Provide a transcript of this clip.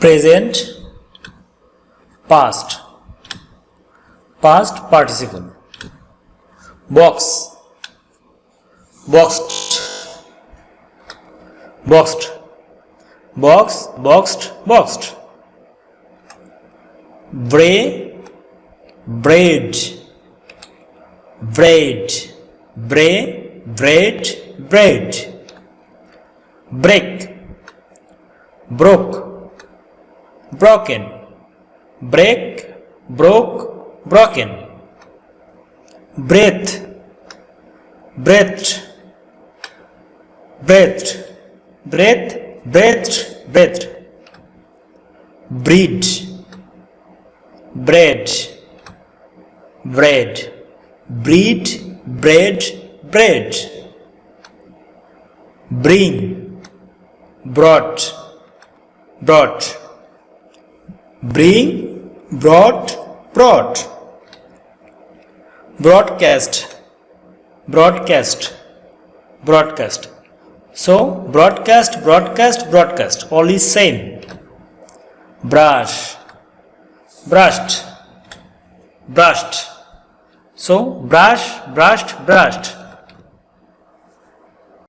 present, past, past participle. Box, boxed, boxed, box, boxed, boxed. Bray, braid, braid, bray, braid, braid. Break, broke, broken, break, broke, broken. Breath, breathed, breathed, breath, breathed, breathed. Breed, bread, bread, breed, bread, bread. Bring, brought, brought, bring, brought, brought. Broadcast, broadcast, broadcast. So broadcast, broadcast, broadcast, all is same. Brush, brushed, brushed. So brush, brushed, brushed.